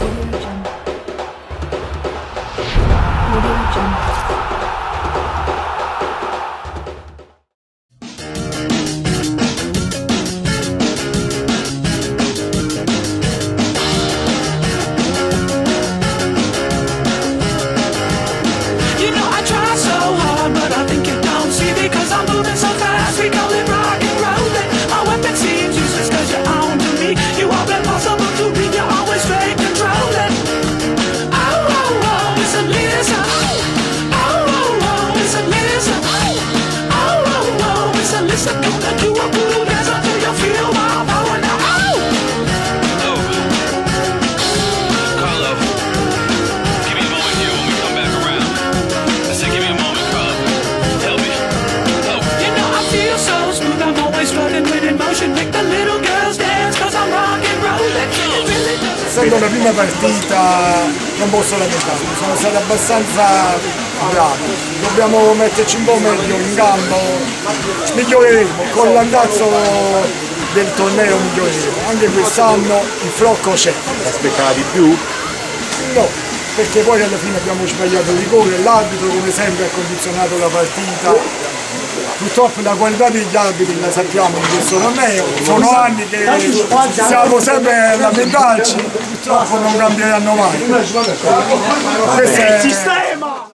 You know I try so hard, but I think you don't see me, 'cause I'm moving so fast. We call it rock and rollin'. My weapon seems useless 'cause you're on to me. You are impossible to read, you're always straight controlling. Oh, oh, oh, it's a lizard. Oh, oh, oh, it's a lizard. Oh, oh, oh, it's a lizard. Gonna do a voodoo dance until you feel my power now. Oh! Carlo, give me a moment here when we come back around. I said give me a moment, Carlo. Help me. Help. You know I feel so smooth, I'm always floating with emotion. Make the little girls dance 'cause I'm rock and rollin'. It really doesn't. Essendo la prima partita non posso lamentarmi, sono stati abbastanza bravi, dobbiamo metterci un po' meglio in campo, miglioreremo, con l'andazzo del torneo miglioreremo, anche quest'anno il flocco c'è. Aspettava di più? No, perché poi alla fine abbiamo sbagliato il rigore, l'arbitro come sempre ha condizionato la partita. Purtroppo la qualità degli arbitri la sappiamo in questo torneo, sono anni che siamo sempre a lamentarci, purtroppo non cambieranno mai. Questo è il sistema!